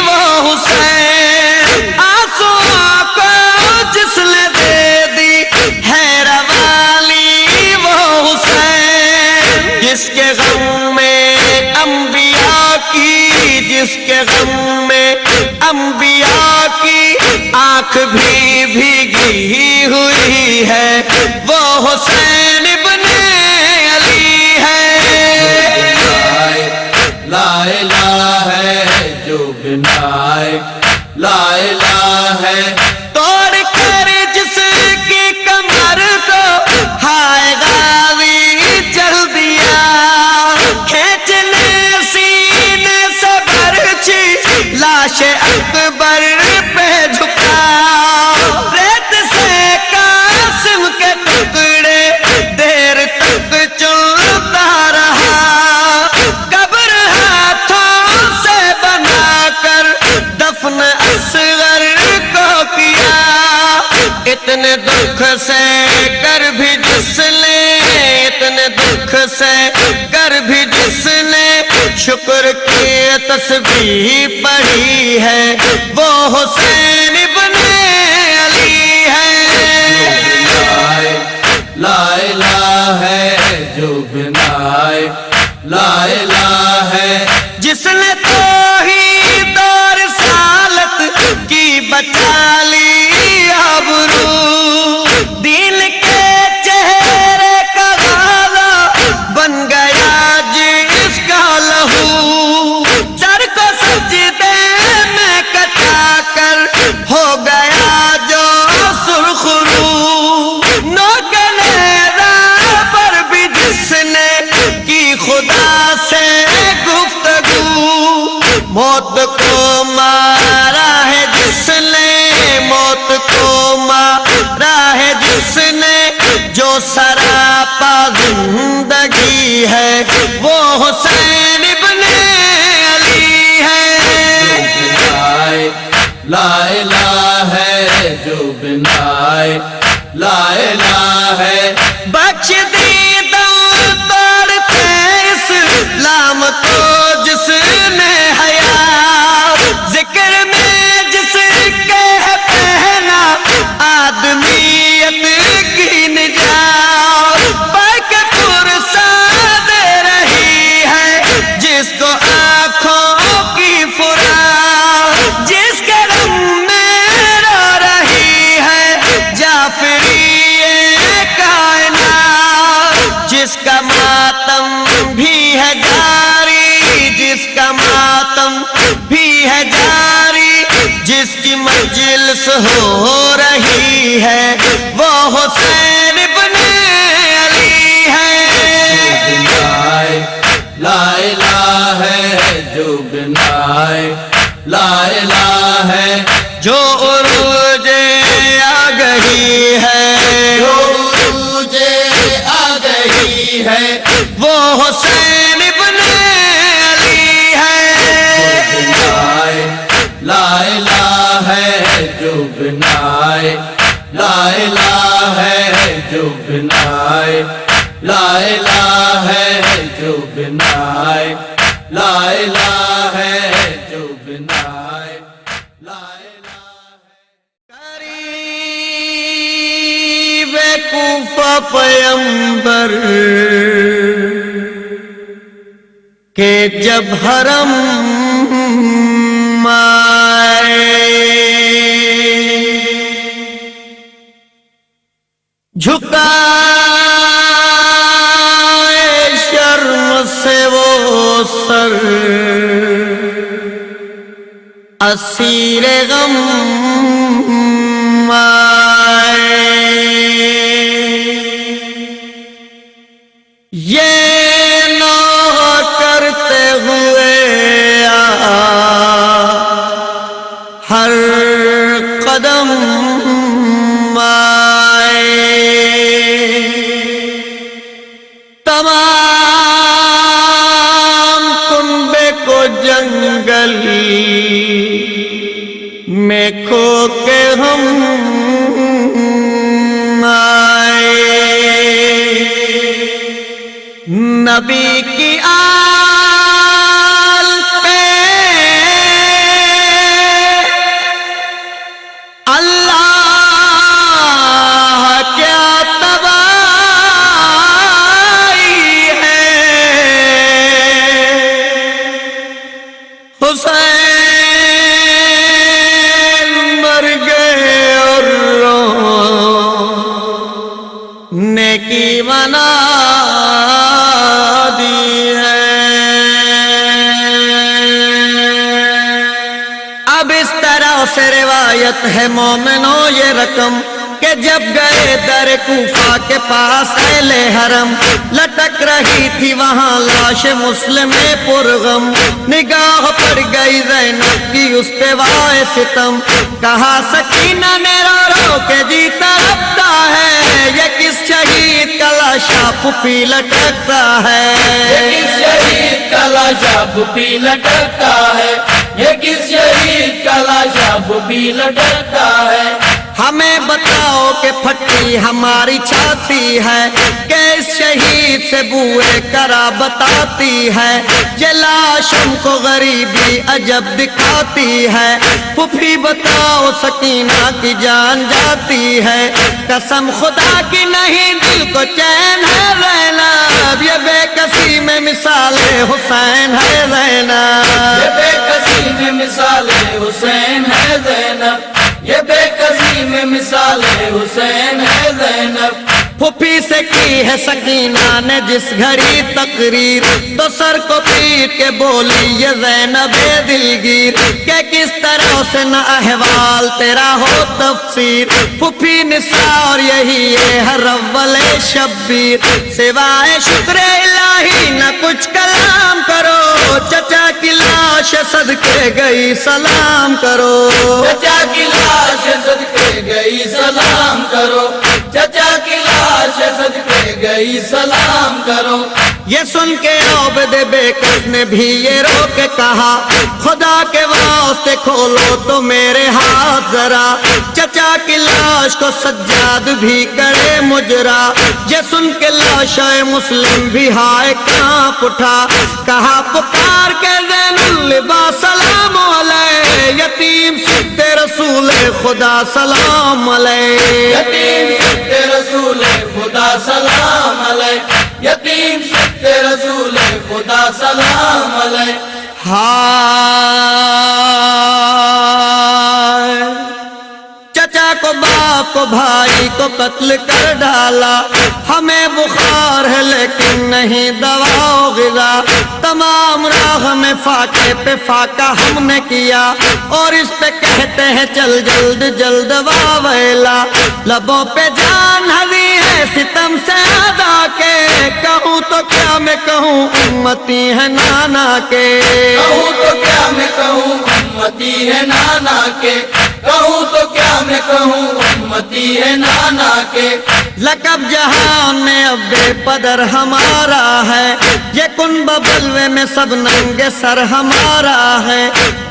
وہ حسین، آنسوؤں کو جس نے دے دی ہے روالی وہ حسین، جس کے غم میں انبیاء کی جس کے غم میں انبیاء کی آنکھ بھی بھیگی ہوئی ہے وہ حسین ابن علی ہے۔ لا الہ ہے جو بنائے لا الہ ہے، توڑ کر جس کی کمر کو ہائے غازی چل دیا، کھینچنے سینے سے برچھی لاش اکبر پہ جھکا، ریت سے قاسم کے ٹکڑے دیر تک چلتا رہا، قبر ہاتھوں سے بنا کر دفن اصغر کو کیا، اتنے دکھ سے کر بھی جس نے اتنے دکھ سے کر بھی جس نے شکر کی تسبیح پڑھی ہے وہ حسین ابن علی ہے۔ لا الہ ہے جو بنائے لا الہ ہے، جس نے توحید اور رسالت کی بچا لی آبرو، دین کے چہرے کا غازہ بن گیا جس کا لہو، سر کو سجدے میں کٹا کر ہو گیا جو سرخ رو، نوکریرا پر بھی جس نے کی خدا سے گفتگو، موت کو مارا ہے جس نے موت کو مارا ہے جس نے، جو سراپا زندگی ہے وہ حسین ابن علی ہے۔ لا الہ ہے جو بنائے لا الہ ہے، بخش دی دل توڑتے اسلام کو جس نے حیا، ذکر میں جس کے ہے پہنا آدمیت کی نجات، پاک ماتم بھی ہے جاری، جس کی مجلس ہو رہی ہے وہ حسین ابن علی ہے۔ لا الہ ہے جو بنائے، لا الہ ہے جو عروج آ گئی ہے، جو عروج آ گئی ہے، وہ حسین ابن علی ہے۔ لا الہ ہے جو بنائے، لا الہ ہے جو بنائے، لا الہ ہے جو بنائے، لا الہ ہے جو بنائے، لا الہ ہے۔ قریب کوفہ پیمبر کہ جب حرم آئے، جھکائے شرم سے وہ سر، اسیر غم آئے، یہ نہ کرتے ہوئے ہر قدم آئے، تمام کنبے کو جنگل میں کھو کے ہم آئے، نبی کی آل پہ اللہ کیا تباہی ہے، حسین مر گئے اور رونے کی منا دی ہے۔ اب اس طرح سے روایت ہے مومنوں یہ رقم کہ جب گئے در کوفہ کے پاس اہل حرم، لٹک رہی تھی وہاں لاش مسلم پرغم، نگاہ پڑ گئی زینب کی اس پہ وائے ستم، کہا سکینہ نے رو رو کے جی تڑپتا ہے، یہ کس شہید کا لاشا پھوپھی لٹکتا ہے، یہ کس شہید کا لاشا پھوپھی لٹکتا ہے، یہ کس شہید کا لاشا پھوپھی لٹکتا ہے۔ ہمیں بتاؤ کہ پھٹی ہماری چھاتی ہے، کہ اس شہید سے بوئے کرا بتاتی ہے، یہ لاش ہم کو غریبی عجب دکھاتی ہے، پھوپھی بتاؤ سکینہ کی جان جاتی ہے، قسم خدا کی نہیں دل کو چین ہے زینب، یہ بے کسی میں مثال حسین ہے زینب، یہ بے کسی میں مثال حسین ہے زینب، یہ بے کسی میں مثال حسین ہے زینب۔ پھوپھی سے کی ہے سکینہ نے جس گھڑی تقریر، تو سر کو پیٹ کے بولی یہ زینب دلگیر، کہ کس طرح سے نہ احوال تیرا ہو تفسیر، پھوپھی نساء اور یہی ہے ہر اول شبیر، سوائے شکر الہی نہ کچھ کلام کرو، چچا کی لاش صدقے گئی سلام کرو، چچا کی لاش صدقے گئی سلام کرو، چچا کی لاش صدقے گئی سلام کرو۔ یہ سن کے عابد بے کس نے بھی یہ رو کے کہا، خدا کے واسطے کھولو تو میرے ہاتھ ذرا، چچا کی لاش کو سجاد بھی کرے مجرا، یہ سن کے لاش مسلم بھی ہائے کانپ اٹھا، کہا پکار کے زین اللباس سلام علیہ، یتیم سکھ رسول خدا سلام علیہ، یتیم سکھ رسول خدا سلام علیہ، یتیم سکھ رسول خدا سلام علیہ۔ ہائے چچا کو باپ کو وہ بھائی کو قتل کر ڈالا. ہمیں بخار ہے لیکن نہیں دوا و غذا. تمام راہ میں فاقے پہ فاقہ ہم نے کیا اور اس پہ کہتے ہیں چل جلد جلد واویلا. لبوں پہ جان ہری ہے ستم سے ادا کے. کہوں تو کیا میں کہوں امتی ہے نانا کے. کہوں تو کیا میں کہوں امتی ہے نانا کے. کہوں تو کیا میں کہوں امتی ہے نانا کے. لقب جہان میں اب بے پدر ہمارا ہے. یہ کنب بلوے میں سب ننگے سر ہمارا ہے.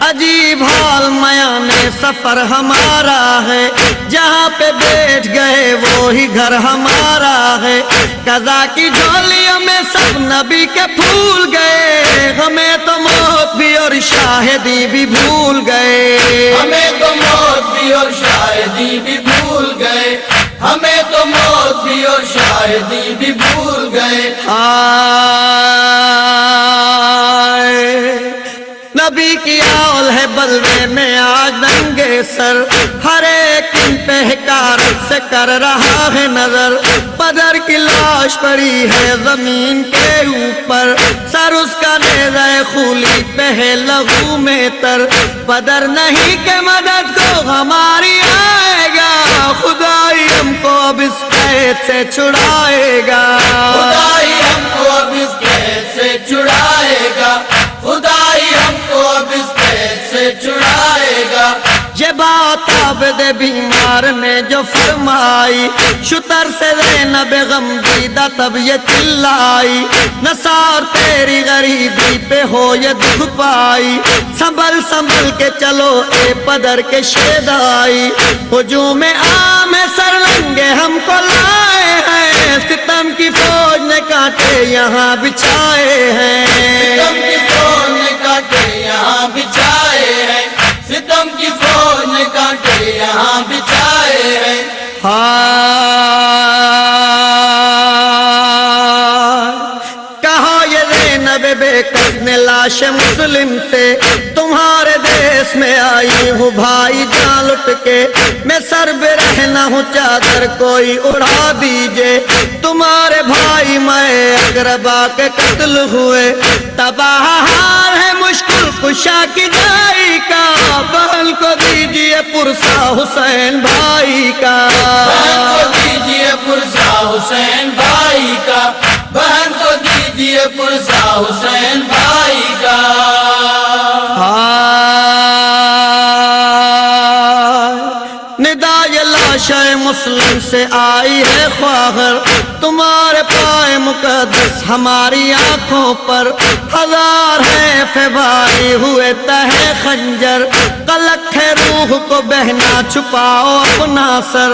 عجیب حال میان سفر ہمارا ہے. جہاں پہ بیٹھ گئے وہی گھر ہمارا ہے. قضا کی جھولیوں میں سب نبی کے پھول گئے. ہمیں تو موت بھی اور شاہدی بھی بھول گئے. ہمیں تو موت بھی اور شاہدی بھی بھول گئے. ہمیں تو موت بھی اور شاہدی بھی بھول گئے. نبی کی آل ہے بلوے میں آج ننگے سر. ہر ایک ان پہ حکارت سے کر رہا ہے نظر. بدر کی لاش پڑی ہے زمین کے اوپر. سر اس کا نیزہ خولی پہ ہے لہو میں تر. بدر نہیں کہ مدد کو ہماری آئے گا. خدائی ہم کو اب اس قید سے چھڑائے گا. خدائی ہم کو اب اس قید سے چھڑائے گا. خدائی ہم کو اب اس قید سے چھڑائے گا. یہ بات عابد بیمار نے جو فرمائی. شتر سے زینب غم دیدہ تب یہ چلائی. نثار تیری غریبی پہ ہو یہ دکھ پائی. سنبھل سنبھل کے چلو اے پدر کے شیدائی. ہجوم عام سر لنگے ہم کو لائے ہیں. ستم کی فوج نے کانٹے یہاں بچھائے ہیں. ستم کی فوج نے کانٹے یہاں بچھائے ہیں. ستم کی فوج نے کانٹے یہاں بچھائے ہیں. کہا یہ زینب بے کس نے لاش مسلم سے. تمہارے دیس میں آئی ہوں بھائی جان لٹ کے. میں سر بے رہنا ہوں چادر کوئی اڑا دیجے. تمہارے بھائی میں اقربا کے قتل ہوئے. تباہ حال ہے مشکل کشا کی جائی کا. بہن کو دیجیے پرسا حسین بھائی کا. بہن کو دیجیے پرسا حسین بھائی کا. بہن کو دیجیے پرسا حسین بھائی کا. ندائے لاشِ مسلم سے آئی ہے خواہر. تمہارے پائے مقدس ہماری آنکھوں پر. ہزار ہیں فبائی ہوئے تہے خنجر. قلق ہے روح کو بہنا چھپاؤ اپنا سر.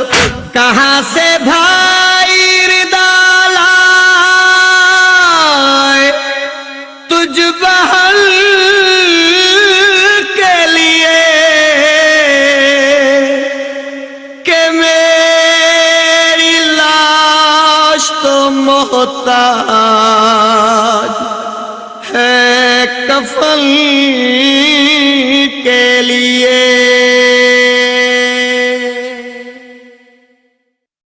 کہاں سے بھائی ردا لائے تجھ بہل کے لیے کہ میری لاش تو محتاج ہے کفن